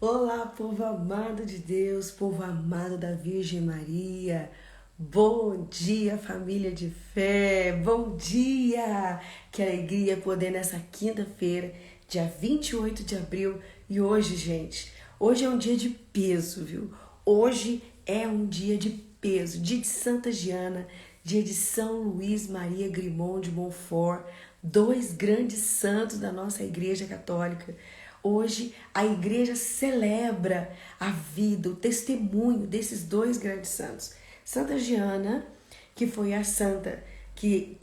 Olá, povo amado de Deus, povo amado da Virgem Maria. Bom dia, família de fé. Bom dia! Que alegria poder nessa quinta-feira, dia 28 de abril. E hoje, gente, hoje é um dia de peso, viu? Hoje é um dia de peso, dia de Santa Giana, dia de São Luís Maria Grimond de Montfort, dois grandes santos da nossa Igreja Católica. Hoje a igreja celebra a vida, o testemunho desses dois grandes santos. Santa Giana, que foi a santa que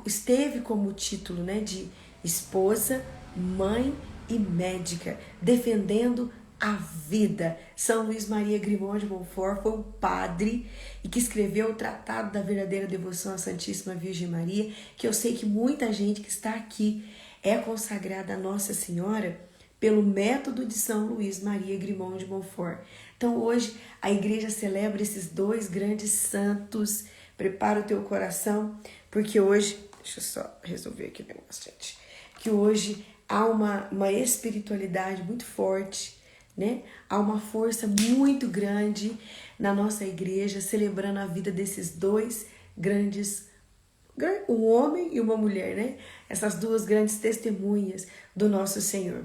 esteve como título, né, de esposa, mãe e médica, defendendo a vida. São Luís Maria Grimond de Montfort foi um padre e que escreveu o Tratado da Verdadeira Devoção à Santíssima Virgem Maria, que eu sei que muita gente que está aqui é consagrada a Nossa Senhora pelo método de São Luís Maria Grimond de Montfort. Então hoje a igreja celebra esses dois grandes santos. Prepara o teu coração, porque hoje, deixa eu só resolver aqui o negócio, gente, que hoje há uma espiritualidade muito forte, né? Há uma força muito grande na nossa igreja, celebrando a vida desses dois grandes, um homem e uma mulher, né? Essas duas grandes testemunhas do nosso Senhor.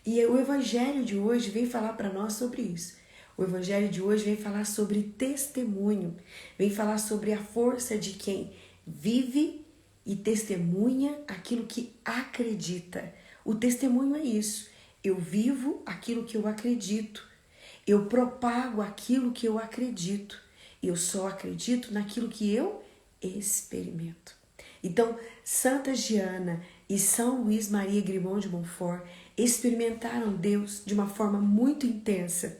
E o evangelho de hoje vem falar para nós sobre isso. O evangelho de hoje vem falar sobre testemunho, vem falar sobre a força de quem vive e testemunha aquilo que acredita. O testemunho é isso. Eu vivo aquilo que eu acredito. Eu propago aquilo que eu acredito. Eu só acredito naquilo que eu experimento. Então, Santa Giana e São Luís Maria Grimond de Montfort experimentaram Deus de uma forma muito intensa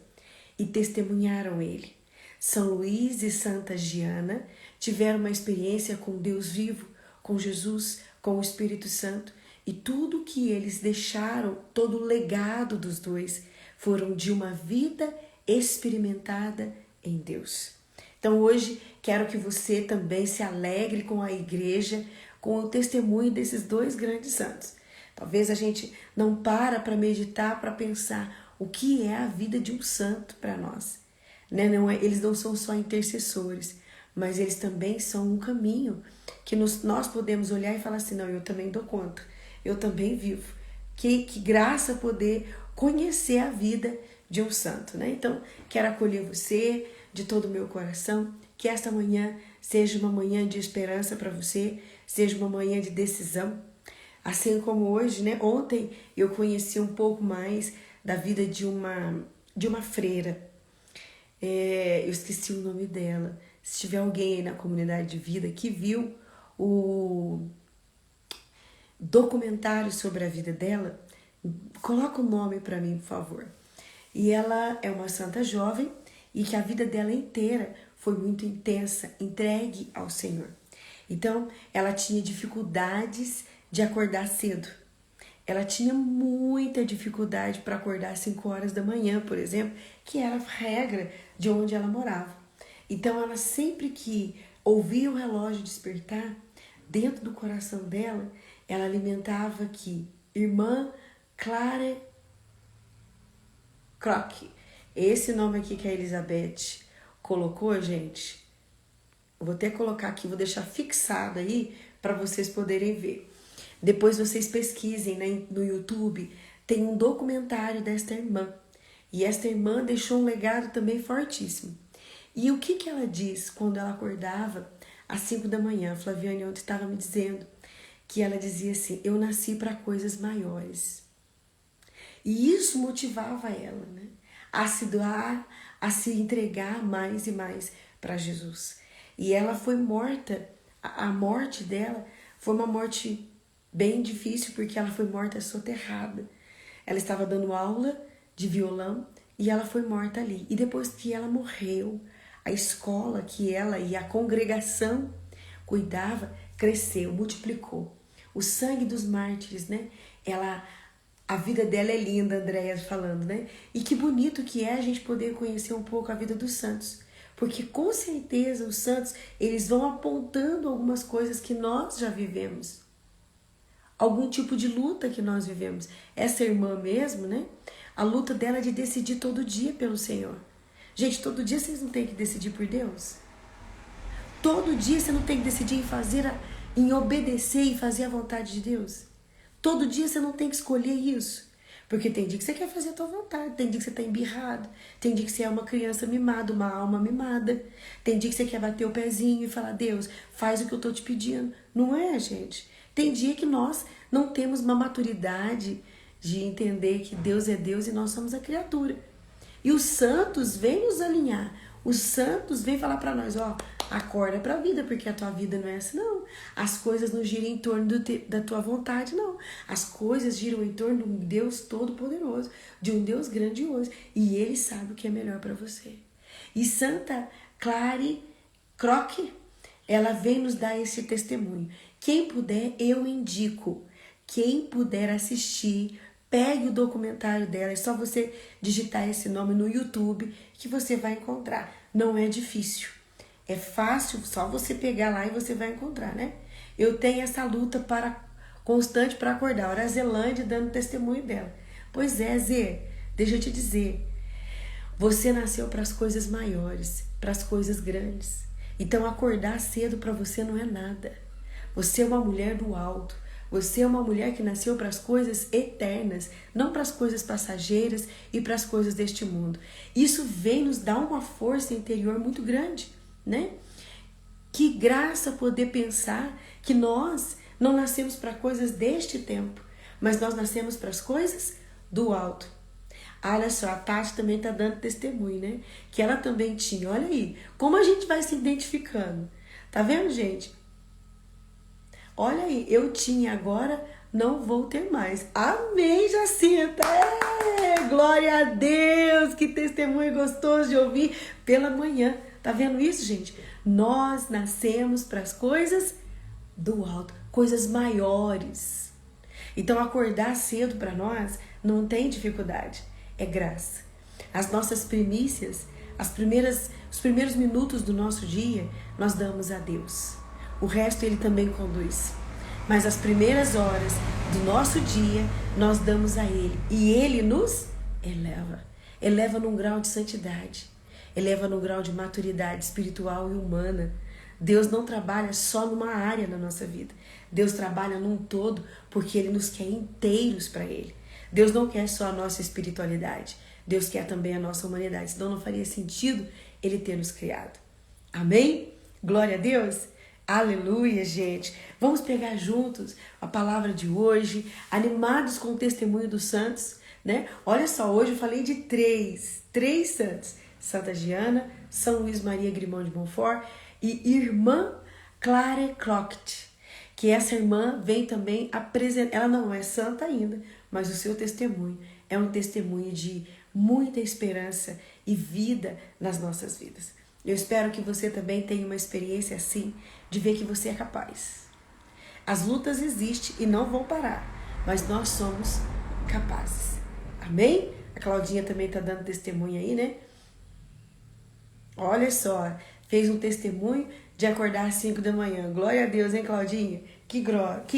e testemunharam Ele. São Luís e Santa Giana tiveram uma experiência com Deus vivo, com Jesus, com o Espírito Santo, e tudo que eles deixaram, todo o legado dos dois, foram de uma vida experimentada em Deus. Então hoje quero que você também se alegre com a igreja, com o testemunho desses dois grandes santos. Talvez a gente não para meditar, para pensar o que é a vida de um santo para nós. Né? Eles não são só intercessores, mas eles também são um caminho que nós podemos olhar e falar assim, não, eu também dou conta, eu também vivo. Que graça poder conhecer a vida de um santo, né? Então, quero acolher você de todo o meu coração, que esta manhã seja uma manhã de esperança para você, seja uma manhã de decisão. Assim como hoje, né? Ontem eu conheci um pouco mais da vida de uma freira. Eu esqueci o nome dela. Se tiver alguém aí na comunidade de vida que viu o documentário sobre a vida dela, coloca o nome para mim, por favor. E ela é uma santa jovem e que a vida dela inteira foi muito intensa, entregue ao Senhor. Então, ela tinha dificuldades de acordar cedo. Ela tinha muita dificuldade para acordar às 5 horas da manhã, por exemplo, que era a regra de onde ela morava. Então, ela sempre que ouvia o relógio despertar, dentro do coração dela, ela alimentava que irmã Clara Croque, esse nome aqui que a Elizabeth colocou, gente, eu vou até colocar aqui, vou deixar fixado aí para vocês poderem ver. Depois vocês pesquisem, né, no YouTube, tem um documentário desta irmã. E esta irmã deixou um legado também fortíssimo. E o que ela diz quando ela acordava às 5 da manhã? A Flaviane ontem estava me dizendo que ela dizia assim, eu nasci para coisas maiores. E isso motivava ela, né, a se doar, a se entregar mais e mais para Jesus. E ela foi morta, a morte dela foi uma morte bem difícil, porque ela foi morta soterrada. Ela estava dando aula de violão e ela foi morta ali. E depois que ela morreu, a escola que ela e a congregação cuidava cresceu, multiplicou. O sangue dos mártires, né? A vida dela é linda, Andréia falando, né? E que bonito que é a gente poder conhecer um pouco a vida dos santos. Porque com certeza os santos, eles vão apontando algumas coisas que nós já vivemos. Algum tipo de luta que nós vivemos. Essa irmã mesmo, né? A luta dela é de decidir todo dia pelo Senhor. Gente, todo dia vocês não têm que decidir por Deus? Todo dia você não tem que decidir em obedecer e fazer a vontade de Deus? Todo dia você não tem que escolher isso. Porque tem dia que você quer fazer a tua vontade, tem dia que você tá embirrado, tem dia que você é uma criança mimada, uma alma mimada, tem dia que você quer bater o pezinho e falar, Deus, faz o que eu tô te pedindo. Não é, gente? Tem dia que nós não temos uma maturidade de entender que Deus é Deus e nós somos a criatura. E os santos vêm nos alinhar. Os santos vêm falar para nós, ó, acorda para a vida, porque a tua vida não é assim, não. As coisas não giram em torno da tua vontade, não. As coisas giram em torno de um Deus todo-poderoso, de um Deus grandioso. E Ele sabe o que é melhor para você. E Santa Clare Croque, ela vem nos dar esse testemunho. Quem puder, eu indico. Quem puder assistir, pegue o documentário dela, é só você digitar esse nome no YouTube que você vai encontrar. Não é difícil, é fácil, só você pegar lá e você vai encontrar, né? Eu tenho essa luta constante para acordar. Olha a Zelândia dando testemunho dela. Pois é, Zê, deixa eu te dizer, você nasceu para as coisas maiores, para as coisas grandes. Então acordar cedo para você não é nada. Você é uma mulher do alto. Você é uma mulher que nasceu para as coisas eternas, não para as coisas passageiras e para as coisas deste mundo. Isso vem nos dar uma força interior muito grande, né? Que graça poder pensar que nós não nascemos para coisas deste tempo, mas nós nascemos para as coisas do alto. Olha só, a Tati também está dando testemunho, né? Que ela também tinha, olha aí, como a gente vai se identificando. Tá vendo, gente? Olha aí, eu tinha, agora não vou ter mais. Amém, Jacinta! Glória a Deus! Que testemunho gostoso de ouvir pela manhã. Tá vendo isso, gente? Nós nascemos para as coisas do alto, coisas maiores. Então, acordar cedo para nós não tem dificuldade, é graça. As nossas primícias, os primeiros minutos do nosso dia, nós damos a Deus. O resto Ele também conduz. Mas as primeiras horas do nosso dia, nós damos a Ele. E Ele nos eleva. Eleva num grau de santidade. Eleva num grau de maturidade espiritual e humana. Deus não trabalha só numa área na nossa vida. Deus trabalha num todo porque Ele nos quer inteiros para Ele. Deus não quer só a nossa espiritualidade. Deus quer também a nossa humanidade. Senão não faria sentido Ele ter nos criado. Amém? Glória a Deus! Aleluia, gente. Vamos pegar juntos a palavra de hoje, animados com o testemunho dos santos, né? Olha só, hoje eu falei de três santos. Santa Giana, São Luís Maria Grimão de Montfort e Irmã Clare Croque, que essa irmã vem também apresentar, ela não é santa ainda, mas o seu testemunho é um testemunho de muita esperança e vida nas nossas vidas. Eu espero que você também tenha uma experiência assim, de ver que você é capaz. As lutas existem e não vão parar, mas nós somos capazes. Amém? A Claudinha também está dando testemunho aí, né? Olha só, fez um testemunho de acordar às 5 da manhã. Glória a Deus, hein, Claudinha? Que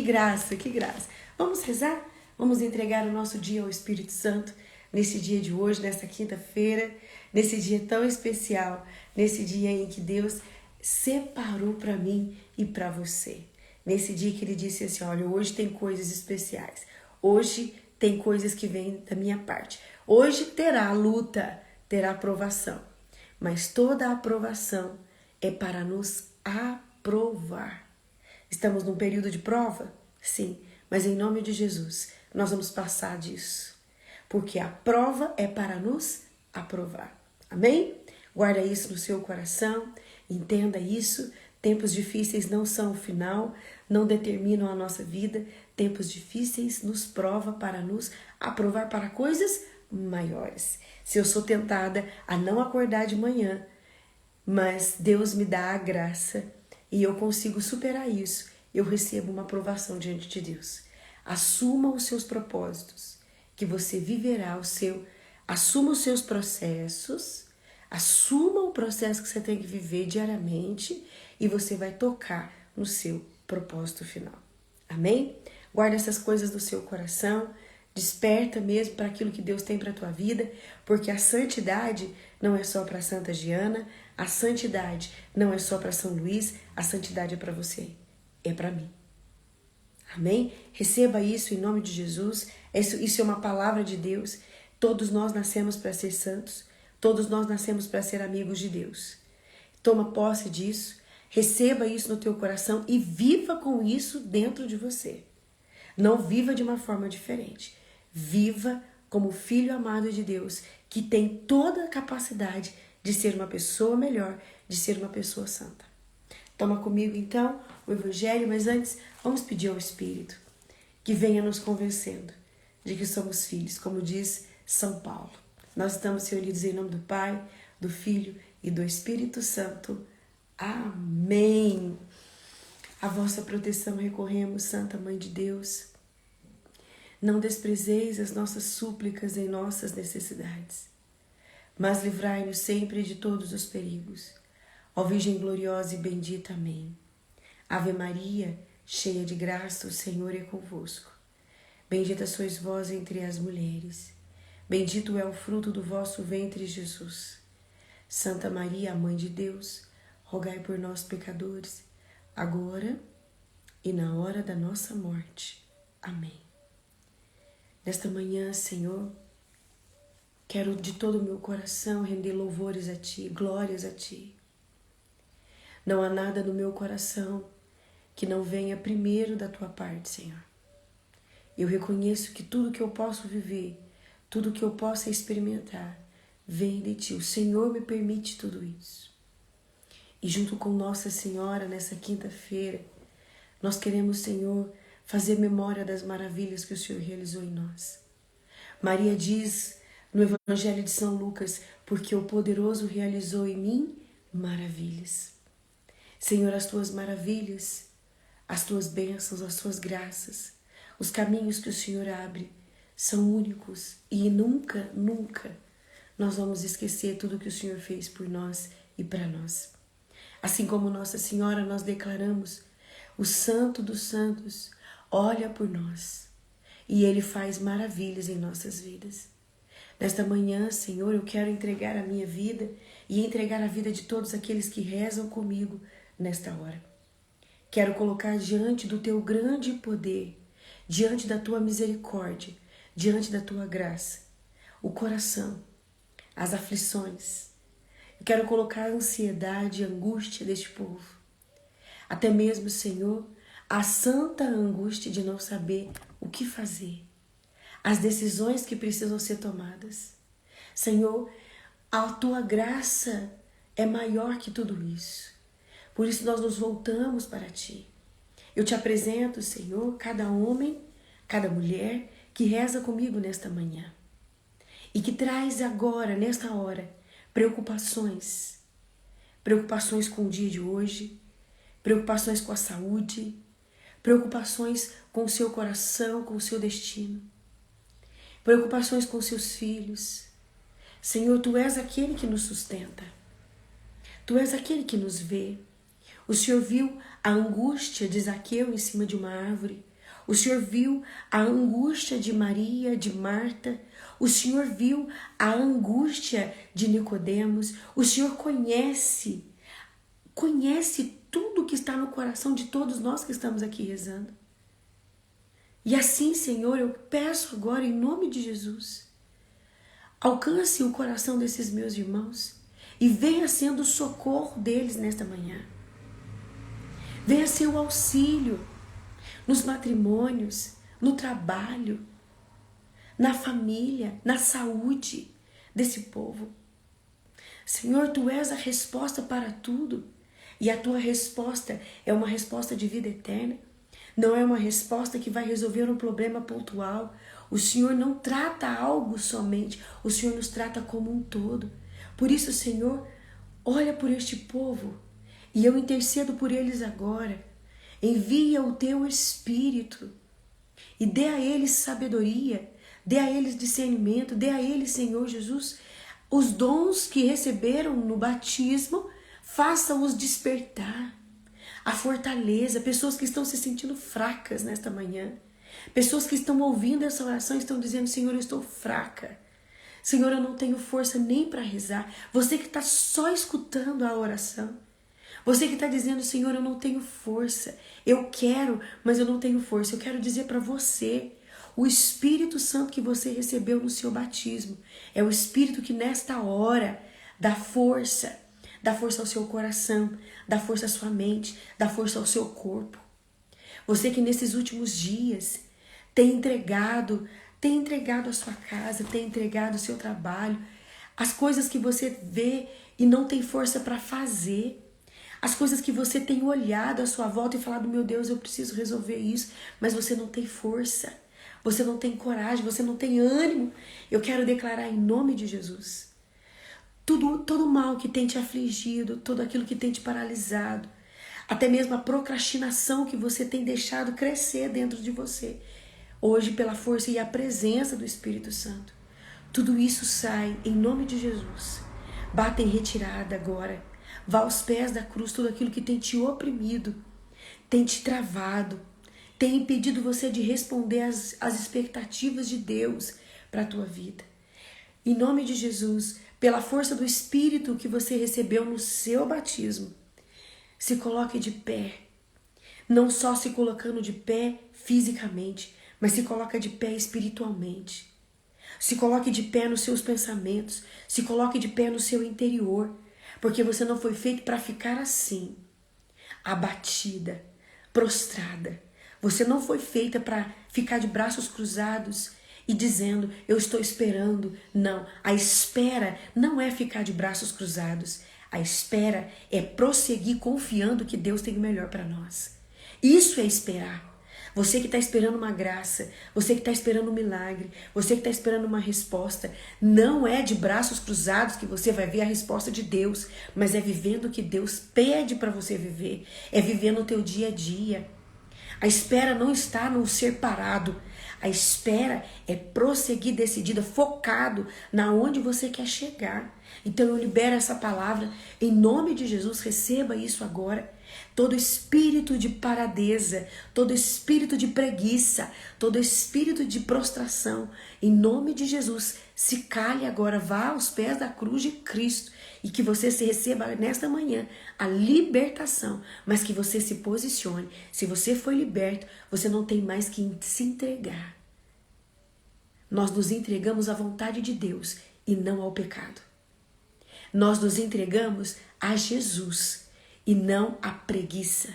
graça, que graça. Vamos rezar? Vamos entregar o nosso dia ao Espírito Santo nesse dia de hoje, nessa quinta-feira, nesse dia tão especial, nesse dia em que Deus separou para mim e para você. Nesse dia que Ele disse assim, olha, hoje tem coisas especiais. Hoje tem coisas que vêm da minha parte. Hoje terá luta, terá aprovação. Mas toda a aprovação é para nos aprovar. Estamos num período de prova? Sim, mas em nome de Jesus, nós vamos passar disso. Porque a prova é para nos aprovar. Amém? Guarda isso no seu coração, entenda isso. Tempos difíceis não são o final, não determinam a nossa vida. Tempos difíceis nos prova para nos aprovar para coisas maiores. Se eu sou tentada a não acordar de manhã, mas Deus me dá a graça e eu consigo superar isso, eu recebo uma aprovação diante de Deus. Assuma os seus propósitos, que você viverá assuma os seus processos, assuma o processo que você tem que viver diariamente e você vai tocar no seu propósito final. Amém? Guarda essas coisas no seu coração, Desperta mesmo para aquilo que Deus tem para a tua vida, porque a santidade não é só para Santa Giana, a santidade não é só para São Luís, a santidade é para você, é para mim. Amém? Receba isso em nome de Jesus. Isso é uma palavra de Deus. Todos nós nascemos para ser santos. Todos nós nascemos para ser amigos de Deus. Toma posse disso. Receba isso no teu coração e viva com isso dentro de você. Não viva de uma forma diferente. Viva como filho amado de Deus, que tem toda a capacidade de ser uma pessoa melhor, de ser uma pessoa santa. Toma comigo então o Evangelho, mas antes vamos pedir ao Espírito que venha nos convencendo de que somos filhos, como diz São Paulo. Nós estamos reunidos em nome do Pai, do Filho e do Espírito Santo. Amém. A vossa proteção recorremos, Santa Mãe de Deus. Não desprezeis as nossas súplicas em nossas necessidades, mas livrai-nos sempre de todos os perigos. Ó Virgem gloriosa e bendita, amém. Ave Maria, cheia de graça, o Senhor é convosco. Bendita sois vós entre as mulheres. Bendito é o fruto do vosso ventre, Jesus. Santa Maria, Mãe de Deus, rogai por nós, pecadores, agora e na hora da nossa morte. Amém. Nesta manhã, Senhor, quero de todo o meu coração render louvores a Ti, glórias a Ti. Não há nada no meu coração que não venha primeiro da Tua parte, Senhor. Eu reconheço que tudo que eu posso viver, tudo que eu possa experimentar, vem de Ti. O Senhor me permite tudo isso. E junto com Nossa Senhora, nessa quinta-feira, nós queremos, Senhor, fazer memória das maravilhas que o Senhor realizou em nós. Maria diz no Evangelho de São Lucas, porque o poderoso realizou em mim maravilhas. Senhor, as Tuas maravilhas, as Tuas bênçãos, as Tuas graças, os caminhos que o Senhor abre são únicos e nunca, nunca nós vamos esquecer tudo que o Senhor fez por nós e para nós. Assim como Nossa Senhora, nós declaramos, o Santo dos Santos olha por nós e Ele faz maravilhas em nossas vidas. Nesta manhã, Senhor, eu quero entregar a minha vida e entregar a vida de todos aqueles que rezam comigo nesta hora. Quero colocar diante do Teu grande poder, diante da Tua misericórdia, diante da Tua graça, o coração, as aflições. Eu quero colocar a ansiedade e a angústia deste povo. Até mesmo, Senhor, a santa angústia de não saber o que fazer. As decisões que precisam ser tomadas. Senhor, a Tua graça é maior que tudo isso. Por isso nós nos voltamos para Ti. Eu Te apresento, Senhor, cada homem, cada mulher que reza comigo nesta manhã. E que traz agora, nesta hora, preocupações. Preocupações com o dia de hoje, preocupações com a saúde, preocupações com o seu coração, com o seu destino, preocupações com seus filhos. Senhor, Tu és aquele que nos sustenta. Tu és aquele que nos vê. O Senhor viu a angústia de Zaqueu em cima de uma árvore. O Senhor viu a angústia de Maria, de Marta. O Senhor viu a angústia de Nicodemos. O Senhor conhece tudo que está no coração de todos nós que estamos aqui rezando. E assim, Senhor, eu peço agora em nome de Jesus, alcance o coração desses meus irmãos e venha sendo o socorro deles nesta manhã. Venha ser o auxílio nos matrimônios, no trabalho, na família, na saúde desse povo. Senhor, Tu és a resposta para tudo. E a Tua resposta é uma resposta de vida eterna. Não é uma resposta que vai resolver um problema pontual. O Senhor não trata algo somente. O Senhor nos trata como um todo. Por isso, Senhor, olha por este povo. E eu intercedo por eles agora. Envia o Teu Espírito. E dê a eles sabedoria. Dê a eles discernimento. Dê a eles, Senhor Jesus, os dons que receberam no batismo. Faça-os despertar a fortaleza, pessoas que estão se sentindo fracas nesta manhã. Pessoas que estão ouvindo essa oração estão dizendo: Senhor, eu estou fraca. Senhor, eu não tenho força nem para rezar. Você que está só escutando a oração. Você que está dizendo: Senhor, eu não tenho força. Eu quero, mas eu não tenho força. Eu quero dizer para você: o Espírito Santo que você recebeu no seu batismo é o Espírito que nesta hora dá força ao seu coração, dá força à sua mente, dá força ao seu corpo. Você que nesses últimos dias tem entregado a sua casa, tem entregado o seu trabalho, as coisas que você vê e não tem força para fazer, as coisas que você tem olhado à sua volta e falado: meu Deus, eu preciso resolver isso, mas você não tem força, você não tem coragem, você não tem ânimo. Eu quero declarar em nome de Jesus: todo mal que tem te afligido, tudo aquilo que tem te paralisado, até mesmo a procrastinação que você tem deixado crescer dentro de você, hoje, pela força e a presença do Espírito Santo, tudo isso sai em nome de Jesus. Bata em retirada agora. Vá aos pés da cruz. Tudo aquilo que tem te oprimido, tem te travado, tem impedido você de responder às expectativas de Deus para a tua vida. Em nome de Jesus, pela força do Espírito que você recebeu no seu batismo, se coloque de pé. Não só se colocando de pé fisicamente, mas se coloca de pé espiritualmente. Se coloque de pé nos seus pensamentos. Se coloque de pé no seu interior. Porque você não foi feito para ficar assim, abatida, prostrada. Você não foi feita para ficar de braços cruzados e dizendo: eu estou esperando. Não, a espera não é ficar de braços cruzados. A espera é prosseguir confiando que Deus tem o melhor para nós. Isso é esperar. Você que está esperando uma graça, você que está esperando um milagre, você que está esperando uma resposta, não é de braços cruzados que você vai ver a resposta de Deus, mas é vivendo o que Deus pede para você viver, é vivendo o teu dia a dia. A espera não está no ser parado, a espera é prosseguir decidida, focado na onde você quer chegar. Então eu libero essa palavra em nome de Jesus, receba isso agora. Todo espírito de paradeza, todo espírito de preguiça, todo espírito de prostração, em nome de Jesus, se cale agora, vá aos pés da cruz de Cristo e que você se receba nesta manhã a libertação, mas que você se posicione. Se você foi liberto, você não tem mais que se entregar. Nós nos entregamos à vontade de Deus e não ao pecado. Nós nos entregamos a Jesus e não à preguiça,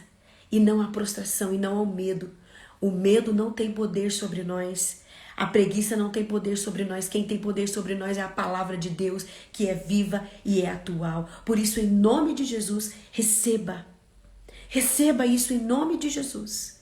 e não à prostração, e não ao medo. O medo não tem poder sobre nós. A preguiça não tem poder sobre nós. Quem tem poder sobre nós é a palavra de Deus, que é viva e é atual. Por isso, em nome de Jesus, receba. Receba isso em nome de Jesus.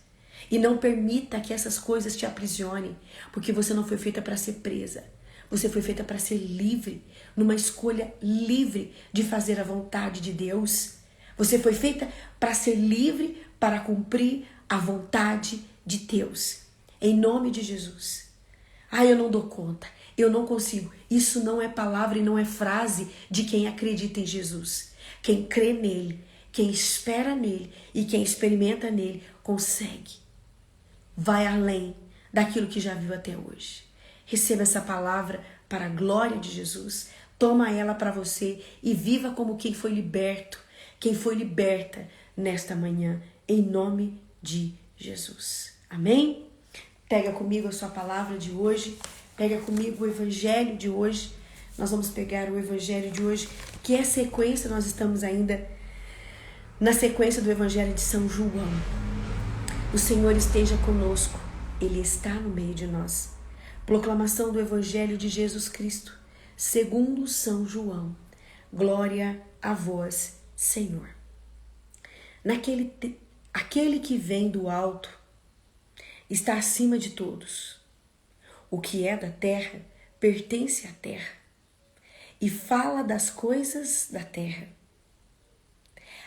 E não permita que essas coisas te aprisionem, porque você não foi feita para ser presa. Você foi feita para ser livre, numa escolha livre de fazer a vontade de Deus. Você foi feita para ser livre, para cumprir a vontade de Deus. Em nome de Jesus. Eu não dou conta, eu não consigo. Isso não é palavra e não é frase de quem acredita em Jesus. Quem crê nele, quem espera nele e quem experimenta nele, consegue. Vai além daquilo que já viu até hoje. Receba essa palavra para a glória de Jesus. Toma ela para você e viva como quem foi liberto, quem foi liberta nesta manhã, em nome de Jesus. Amém? Pega comigo a sua palavra de hoje, pega comigo o evangelho de hoje. Nós vamos pegar o evangelho de hoje, que é sequência, nós estamos ainda na sequência do evangelho de São João. O Senhor esteja conosco, Ele está no meio de nós. Proclamação do evangelho de Jesus Cristo, segundo São João. Glória a vós, Senhor. Aquele que vem do alto está acima de todos. O que é da terra pertence à terra e fala das coisas da terra.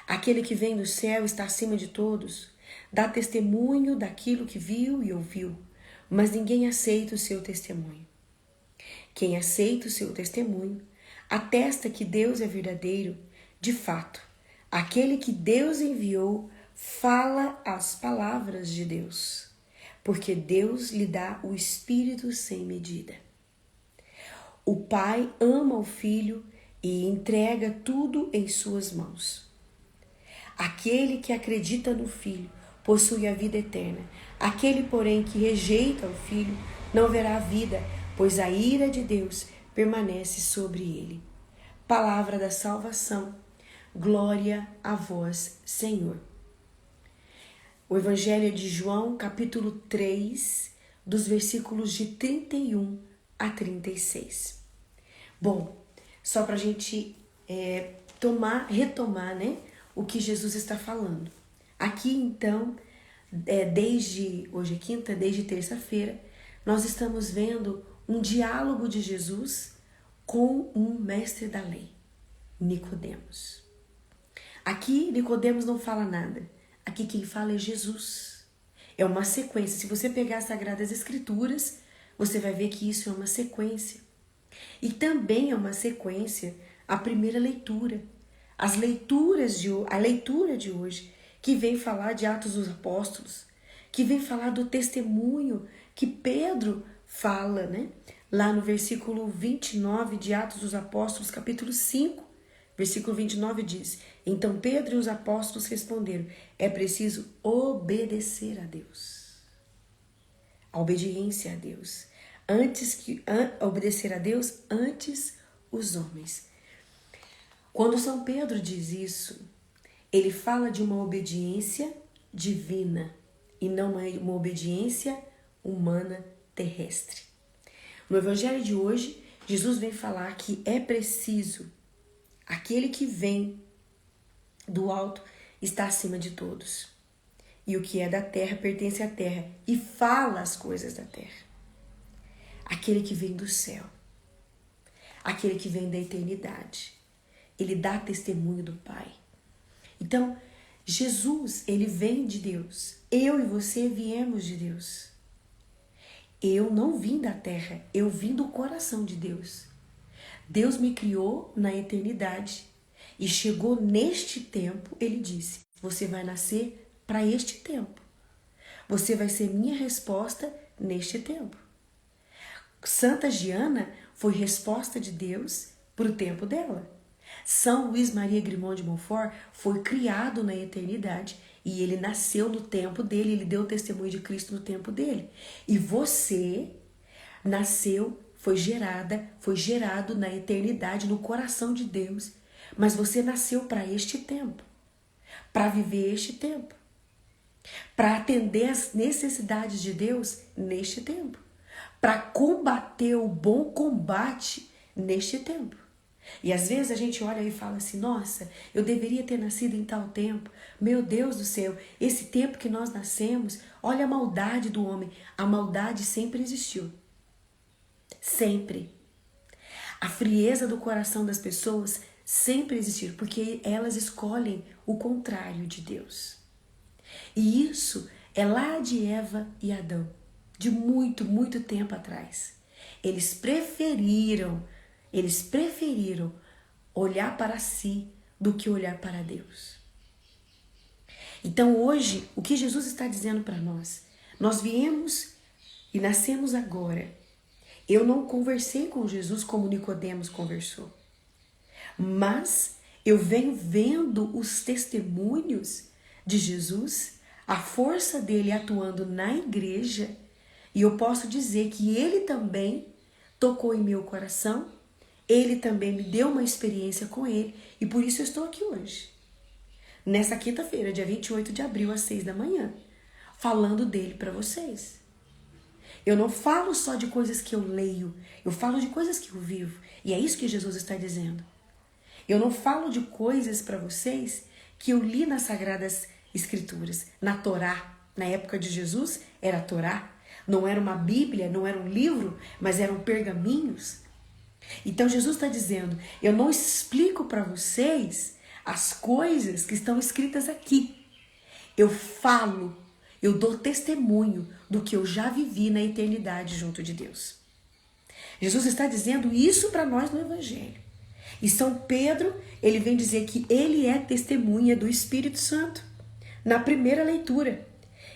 Aquele que vem do céu está acima de todos, dá testemunho daquilo que viu e ouviu, mas ninguém aceita o seu testemunho. Quem aceita o seu testemunho atesta que Deus é verdadeiro. De fato, aquele que Deus enviou fala as palavras de Deus, porque Deus lhe dá o Espírito sem medida. O Pai ama o Filho e entrega tudo em suas mãos. Aquele que acredita no Filho possui a vida eterna. Aquele, porém, que rejeita o Filho não verá a vida, pois a ira de Deus permanece sobre ele. Palavra da salvação. Glória a vós, Senhor. O Evangelho de João, capítulo 3, dos versículos de 31 a 36. Bom, só para a gente retomar, né, o que Jesus está falando. Aqui, então, hoje é quinta, desde terça-feira, nós estamos vendo um diálogo de Jesus com um mestre da lei, Nicodemos. Aqui, Nicodemos não fala nada. Aqui quem fala é Jesus. É uma sequência. Se você pegar as Sagradas Escrituras, você vai ver que isso é uma sequência. E também é uma sequência a primeira leitura. A leitura de hoje, que vem falar de Atos dos Apóstolos, que vem falar do testemunho que Pedro fala, né? Lá no versículo 29 de Atos dos Apóstolos, capítulo 5, versículo 29 diz: Então Pedro e os apóstolos responderam: é preciso obedecer a Deus. A obediência a Deus. Obedecer a Deus antes os homens. Quando São Pedro diz isso, ele fala de uma obediência divina e não uma obediência humana terrestre. No Evangelho de hoje, Jesus vem falar que é preciso. Aquele que vem do alto está acima de todos. E o que é da terra pertence à terra e fala as coisas da terra. Aquele que vem do céu. Aquele que vem da eternidade. Ele dá testemunho do Pai. Então, Jesus, ele vem de Deus. Eu e você viemos de Deus. Eu não vim da terra, eu vim do coração de Deus. Deus me criou na eternidade e chegou neste tempo, ele disse, você vai nascer para este tempo. Você vai ser minha resposta neste tempo. Santa Giana foi resposta de Deus para o tempo dela. São Luís Maria Grimond de Montfort foi criado na eternidade e ele nasceu no tempo dele, ele deu o testemunho de Cristo no tempo dele. E você nasceu, foi gerado na eternidade, no coração de Deus. Mas você nasceu para este tempo, para viver este tempo, para atender às necessidades de Deus neste tempo, para combater o bom combate neste tempo. E às vezes a gente olha e fala assim, nossa, eu deveria ter nascido em tal tempo. Meu Deus do céu, esse tempo que nós nascemos, olha a maldade do homem. A maldade sempre existiu. Sempre. A frieza do coração das pessoas sempre existiu, porque elas escolhem o contrário de Deus. E isso é lá de Eva e Adão, de muito, muito tempo atrás. Eles preferiram olhar para si do que olhar para Deus. Então hoje, o que Jesus está dizendo para nós? Nós viemos e nascemos agora. Eu não conversei com Jesus como Nicodemos conversou. Mas eu venho vendo os testemunhos de Jesus, a força dele atuando na igreja, e eu posso dizer que ele também tocou em meu coração, ele também me deu uma experiência com ele, e por isso eu estou aqui hoje. Nessa quinta-feira, dia 28 de abril, às 6 da manhã, falando dele para vocês. Eu não falo só de coisas que eu leio, eu falo de coisas que eu vivo. E é isso que Jesus está dizendo. Eu não falo de coisas para vocês que eu li nas Sagradas Escrituras, na Torá. Na época de Jesus era a Torá. Não era uma Bíblia, não era um livro, mas eram pergaminhos. Então Jesus está dizendo, eu não explico para vocês as coisas que estão escritas aqui. Eu falo, eu dou testemunho do que eu já vivi na eternidade junto de Deus. Jesus está dizendo isso para nós no Evangelho. E São Pedro, ele vem dizer que ele é testemunha do Espírito Santo na primeira leitura.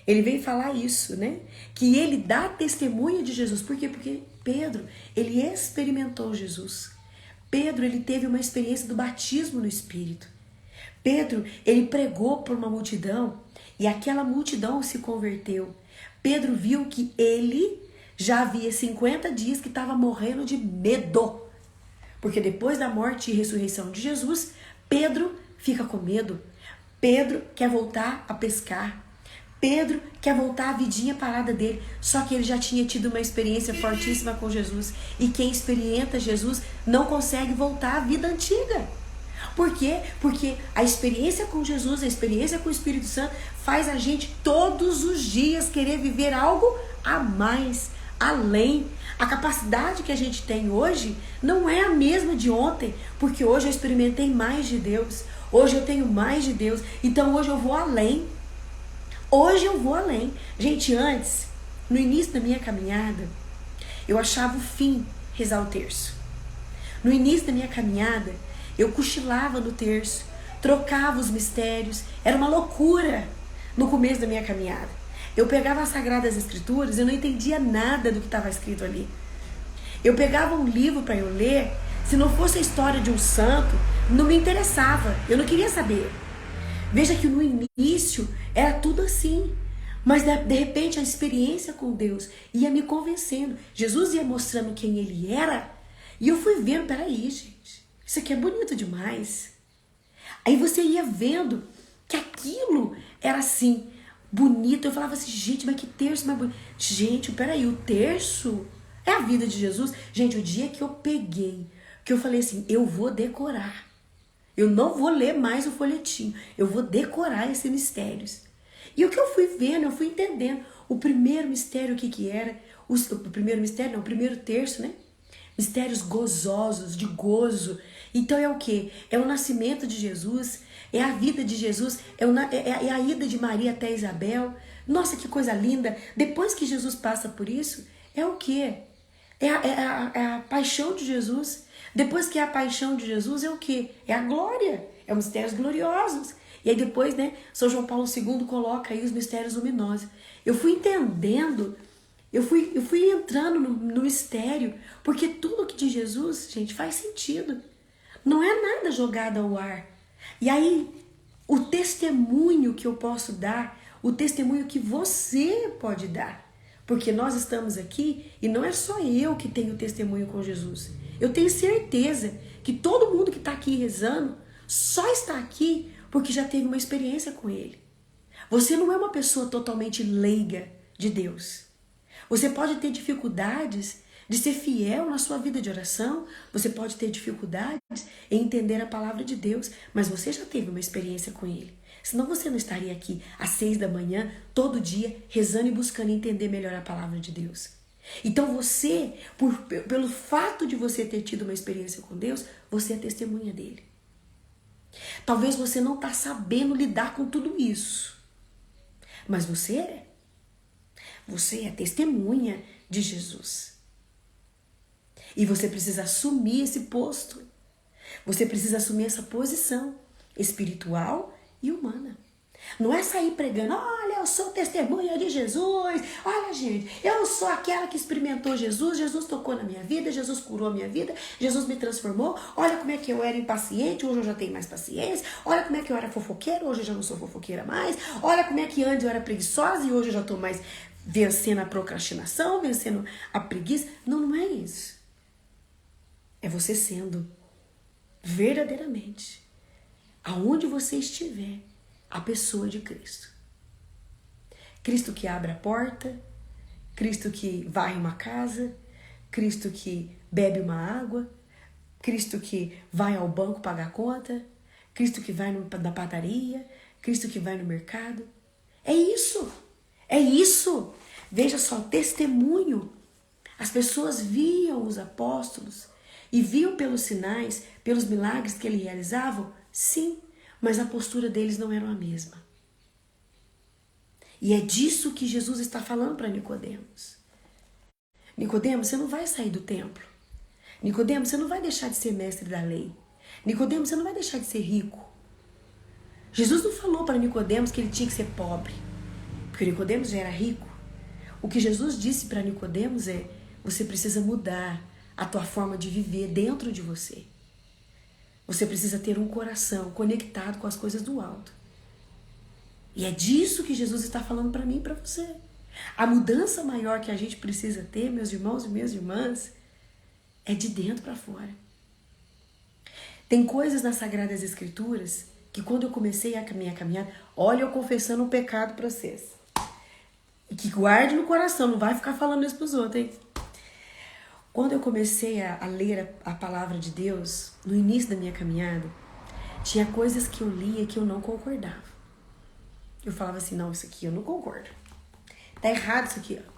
Ele veio falar isso, né? Que ele dá testemunha de Jesus. Por quê? Porque Pedro, ele experimentou Jesus. Pedro, ele teve uma experiência do batismo no Espírito. Pedro, ele pregou para uma multidão e aquela multidão se converteu. Pedro viu que ele já havia 50 dias que estava morrendo de medo. Porque depois da morte e ressurreição de Jesus, Pedro fica com medo. Pedro quer voltar a pescar. Pedro quer voltar à vidinha parada dele. Só que ele já tinha tido uma experiência fortíssima com Jesus. E quem experimenta Jesus não consegue voltar à vida antiga. Por quê? Porque a experiência com Jesus, a experiência com o Espírito Santo faz a gente todos os dias querer viver algo a mais, além. A capacidade que a gente tem hoje não é a mesma de ontem, porque hoje eu experimentei mais de Deus. Hoje eu tenho mais de Deus, então hoje eu vou além. Hoje eu vou além. Gente, antes, no início da minha caminhada, eu achava o fim rezar o terço. No início da minha caminhada, eu cochilava no terço, trocava os mistérios, era uma loucura no começo da minha caminhada. Eu pegava as Sagradas Escrituras e eu não entendia nada do que estava escrito ali. Eu pegava um livro para eu ler, se não fosse a história de um santo, não me interessava, eu não queria saber. Veja que no início era tudo assim, mas de repente a experiência com Deus ia me convencendo. Jesus ia mostrando quem ele era e eu fui vendo, peraí gente, isso aqui é bonito demais. Aí você ia vendo que aquilo era assim, bonito. Eu falava assim, gente, mas que terço mais bonito. Gente, peraí, o terço é a vida de Jesus. Gente, o dia que eu peguei, que eu falei assim, eu vou decorar. Eu não vou ler mais o folhetinho. Eu vou decorar esses mistérios. E o que eu fui vendo, eu fui entendendo. O primeiro mistério, o que que era? O primeiro mistério, não, o primeiro terço, né? Mistérios gozosos, de gozo. Então é o quê? É o nascimento de Jesus, é a vida de Jesus, é a ida de Maria até Isabel. Nossa, que coisa linda. Depois que Jesus passa por isso, é o quê? É a paixão de Jesus. Depois que é a paixão de Jesus, é o quê? É a glória, é os mistérios gloriosos. E aí depois, né, São João Paulo II coloca aí os mistérios luminosos. Eu fui entendendo, eu fui entrando no mistério, porque tudo que de Jesus, gente, faz sentido. Não é nada jogado ao ar. E aí, o testemunho que eu posso dar, o testemunho que você pode dar, porque nós estamos aqui e não é só eu que tenho testemunho com Jesus. Eu tenho certeza que todo mundo que está aqui rezando só está aqui porque já teve uma experiência com Ele. Você não é uma pessoa totalmente leiga de Deus. Você pode ter dificuldades de ser fiel na sua vida de oração, você pode ter dificuldades em entender a palavra de Deus, mas você já teve uma experiência com Ele. Senão você não estaria aqui às 6 da manhã, todo dia, rezando e buscando entender melhor a palavra de Deus. Então você, pelo fato de você ter tido uma experiência com Deus, você é testemunha dele. Talvez você não está sabendo lidar com tudo isso, mas você é. Você é testemunha de Jesus. E você precisa assumir esse posto. Você precisa assumir essa posição espiritual e humana. Não é sair pregando, olha, eu sou testemunha de Jesus. Olha, gente, eu sou aquela que experimentou Jesus. Jesus tocou na minha vida, Jesus curou a minha vida, Jesus me transformou. Olha como é que eu era impaciente, hoje eu já tenho mais paciência. Olha como é que eu era fofoqueira, hoje eu já não sou fofoqueira mais. Olha como é que antes eu era preguiçosa e hoje eu já estou mais vencendo a procrastinação, vencendo a preguiça. Não, não é isso. É você sendo verdadeiramente, aonde você estiver, a pessoa de Cristo. Cristo que abre a porta, Cristo que varre uma casa, Cristo que bebe uma água, Cristo que vai ao banco pagar a conta, Cristo que vai na padaria, Cristo que vai no mercado. É isso, é isso. Veja só, testemunho. As pessoas viam os apóstolos e viam pelos sinais, pelos milagres que eles realizavam, sim, mas a postura deles não era a mesma. E é disso que Jesus está falando para Nicodemos. Nicodemos, você não vai sair do templo. Nicodemos, você não vai deixar de ser mestre da lei. Nicodemos, você não vai deixar de ser rico. Jesus não falou para Nicodemos que ele tinha que ser pobre. porque Nicodemos já era rico. O que Jesus disse para Nicodemos é: você precisa mudar a tua forma de viver dentro de você. Você precisa ter um coração conectado com as coisas do alto. E é disso que Jesus está falando para mim e para você. A mudança maior que a gente precisa ter, meus irmãos e minhas irmãs, é de dentro para fora. Tem coisas nas Sagradas Escrituras que quando eu comecei a minha caminhada, olha eu confessando um pecado para vocês. E que guarde no coração, não vai ficar falando isso para os outros, hein? Quando eu comecei a ler a palavra de Deus, no início da minha caminhada, tinha coisas que eu lia que eu não concordava. Eu falava assim, não, isso aqui eu não concordo. Tá errado isso aqui, ó.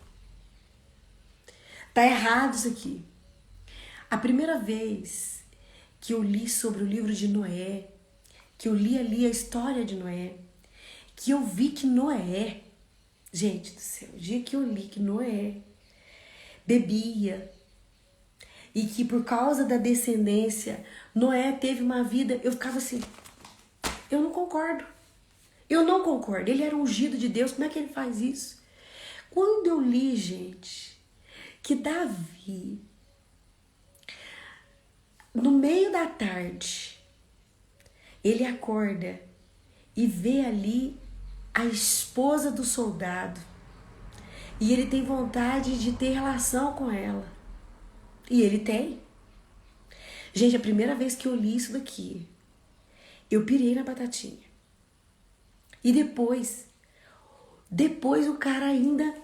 Tá errado isso aqui. A primeira vez que eu li sobre o livro de Noé, que eu li ali a história de Noé, que eu vi que Noé, gente do céu, o dia que eu li que Noé bebia e que por causa da descendência, Noé teve uma vida, eu ficava assim, eu não concordo. Eu não concordo. Ele era ungido de Deus, como é que ele faz isso? Quando eu li, gente, que Davi, no meio da tarde, ele acorda e vê ali a esposa do soldado e ele tem vontade de ter relação com ela. E ele tem. Gente, a primeira vez que eu li isso daqui, eu pirei na batatinha. E depois o cara ainda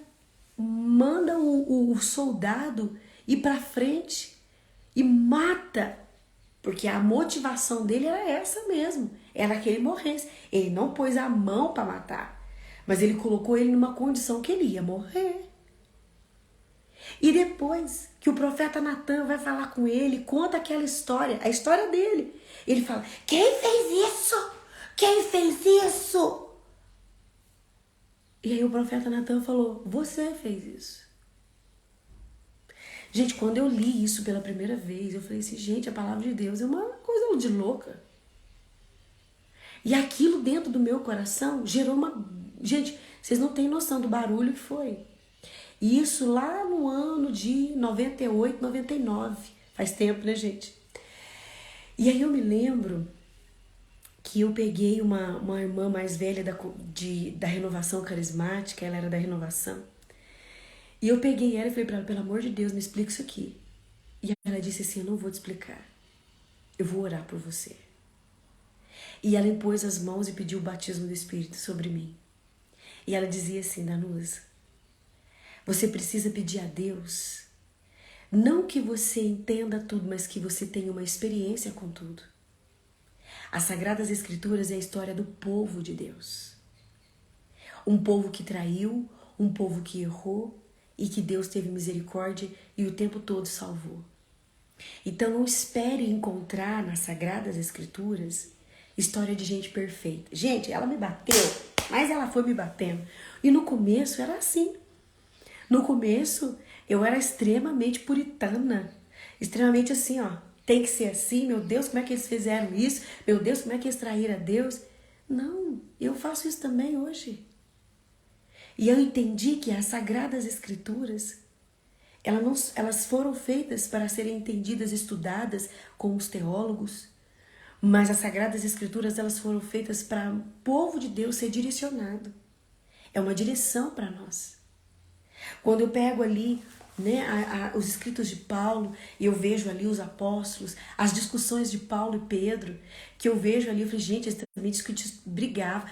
manda o soldado ir pra frente e mata. Porque a motivação dele era essa mesmo. Era que ele morresse. Ele não pôs a mão para matar. Mas ele colocou ele numa condição que ele ia morrer. E depois que o profeta Natan vai falar com ele, conta aquela história, a história dele. Ele fala, quem fez isso? Quem fez isso? E aí o profeta Natan falou, você fez isso. Gente, quando eu li isso pela primeira vez, eu falei assim, gente, a palavra de Deus é uma coisa de louca. E aquilo dentro do meu coração gerou uma... Gente, vocês não têm noção do barulho que foi. E isso lá no ano de 98, 99. Faz tempo, né, gente? E aí eu me lembro que eu peguei uma irmã mais velha da renovação carismática, ela era da renovação. E eu peguei ela e falei pra ela, pelo amor de Deus, me explica isso aqui. E ela disse assim, eu não vou te explicar. Eu vou orar por você. E ela impôs as mãos e pediu o batismo do Espírito sobre mim. E ela dizia assim, Danusa, você precisa pedir a Deus, não que você entenda tudo, mas que você tenha uma experiência com tudo. As Sagradas Escrituras é a história do povo de Deus. Um povo que traiu, um povo que errou e que Deus teve misericórdia e o tempo todo salvou. Então não espere encontrar nas Sagradas Escrituras história de gente perfeita. Gente, ela me bateu, mas ela foi me batendo. E no começo era assim. No começo eu era extremamente puritana, extremamente assim, ó. Tem que ser assim, meu Deus, como é que eles fizeram isso? Meu Deus, como é que eles traíram a Deus? Não, eu faço isso também hoje. E eu entendi que as Sagradas Escrituras, elas foram feitas para serem entendidas, estudadas com os teólogos, mas as Sagradas Escrituras, elas foram feitas para o povo de Deus ser direcionado. É uma direção para nós. Quando eu pego ali, né, os escritos de Paulo, e eu vejo ali os apóstolos, as discussões de Paulo e Pedro, que eu vejo ali, eu falei, gente, eles também brigavam.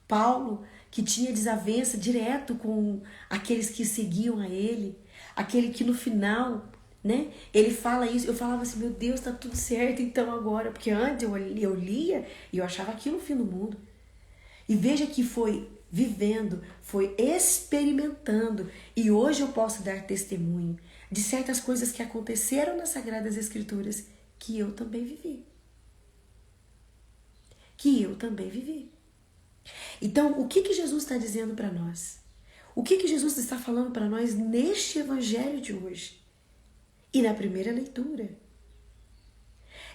Paulo, que tinha desavença direto com aqueles que seguiam a ele, aquele que no final, né, ele fala isso, eu falava assim, meu Deus, tá tudo certo então agora, porque antes eu lia e eu achava aquilo o fim do mundo. E veja que foi vivendo, foi experimentando, e hoje eu posso dar testemunho de certas coisas que aconteceram nas Sagradas Escrituras que eu também vivi. Então, o que Jesus está dizendo para nós? O que Jesus está falando para nós neste evangelho de hoje? E na primeira leitura?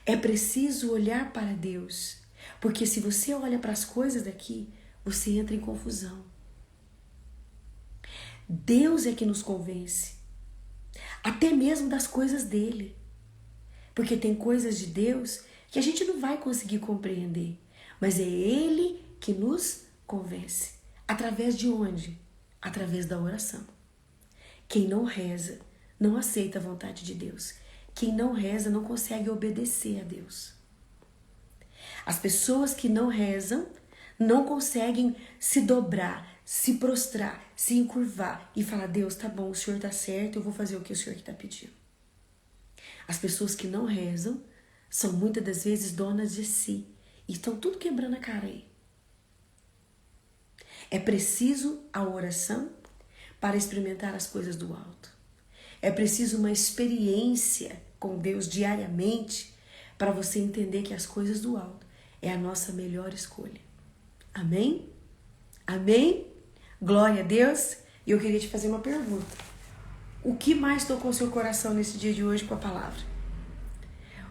É preciso olhar para Deus, porque se você olha para as coisas daqui, você entra em confusão. Deus é que nos convence, até mesmo das coisas dele. Porque tem coisas de Deus que a gente não vai conseguir compreender, mas é ele que nos convence. Através de onde? Através da oração. Quem não reza não aceita a vontade de Deus. Quem não reza não consegue obedecer a Deus. As pessoas que não rezam não conseguem se dobrar, se prostrar, se encurvar e falar: Deus, tá bom, o Senhor tá certo, eu vou fazer o que o Senhor está pedindo. As pessoas que não rezam são muitas das vezes donas de si e estão tudo quebrando a cara aí. É preciso a oração para experimentar as coisas do alto. É preciso uma experiência com Deus diariamente para você entender que as coisas do alto é a nossa melhor escolha. Amém? Amém? Glória a Deus. E eu queria te fazer uma pergunta. O que mais tocou seu coração nesse dia de hoje com a palavra?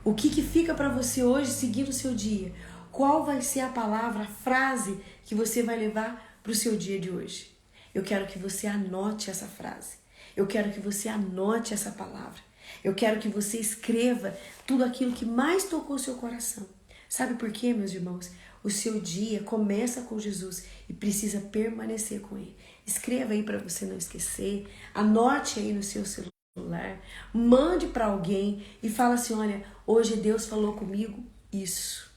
O que fica para você hoje seguindo o seu dia? Qual vai ser a palavra, a frase que você vai levar para o seu dia de hoje? Eu quero que você anote essa frase. Eu quero que você anote essa palavra. Eu quero que você escreva tudo aquilo que mais tocou seu coração. Sabe por quê, meus irmãos? O seu dia começa com Jesus e precisa permanecer com ele. Escreva aí para você não esquecer. Anote aí no seu celular. Mande para alguém e fala assim: olha, hoje Deus falou comigo isso.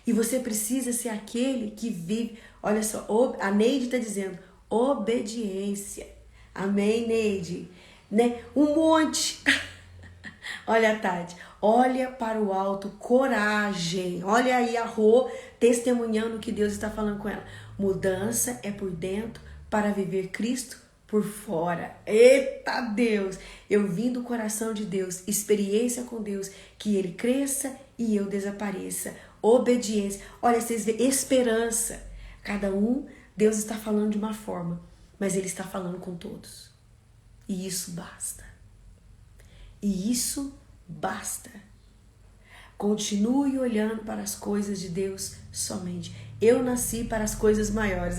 E você precisa ser aquele que vive. Olha só, a Neide está dizendo obediência. Amém, Neide? Né? Um monte. Olha, Tati. Olha para o alto, coragem. Olha aí a Rô testemunhando o que Deus está falando com ela. Mudança é por dentro para viver Cristo por fora. Eita Deus! Eu vim do coração de Deus, experiência com Deus, que Ele cresça e eu desapareça. Obediência. Olha, vocês veem, esperança. Cada um, Deus está falando de uma forma, mas Ele está falando com todos. E isso basta. E isso basta. Continue olhando para as coisas de Deus somente. Eu nasci para as coisas maiores.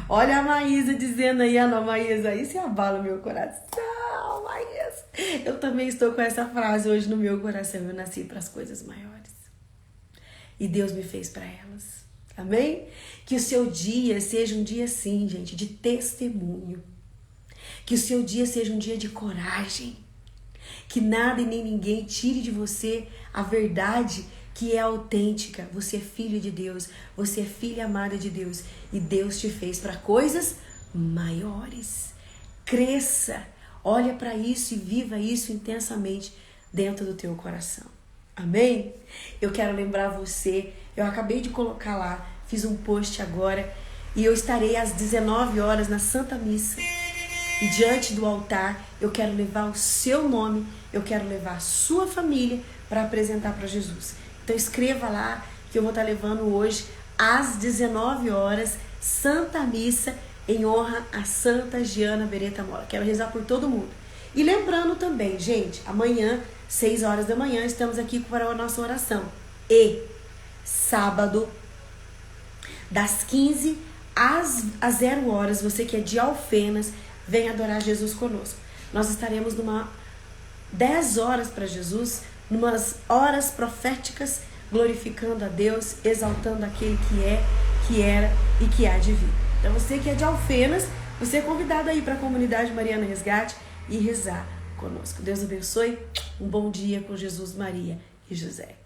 Olha a Maísa dizendo aí, não, Maísa, isso abala o meu coração, Maísa. Eu também estou com essa frase hoje no meu coração. Eu nasci para as coisas maiores. E Deus me fez para elas. Amém? Que o seu dia seja um dia, sim, gente, de testemunho. Que o seu dia seja um dia de coragem. Que nada e nem ninguém tire de você a verdade que é autêntica. Você é filho de Deus, você é filha amada de Deus e Deus te fez para coisas maiores. Cresça, olha para isso e viva isso intensamente dentro do teu coração. Amém? Eu quero lembrar você, eu acabei de colocar lá, fiz um post agora e eu estarei às 19 horas na Santa Missa. E diante do altar, eu quero levar o seu nome, eu quero levar a sua família para apresentar para Jesus. Então escreva lá que eu vou estar levando hoje às 19 horas, Santa Missa, em honra a Santa Giana Beretta Mola. Quero rezar por todo mundo. E lembrando também, gente, amanhã, 6 horas da manhã, estamos aqui para a nossa oração. E sábado, das 15 às 0 horas, você que é de Alfenas, vem adorar Jesus conosco. Nós estaremos numa 10 horas para Jesus, numas horas proféticas, glorificando a Deus, exaltando aquele que é, que era e que há de vir. Então você que é de Alfenas, você é convidado aí para a comunidade Mariana Resgate e rezar conosco. Deus abençoe. Um bom dia com Jesus, Maria e José.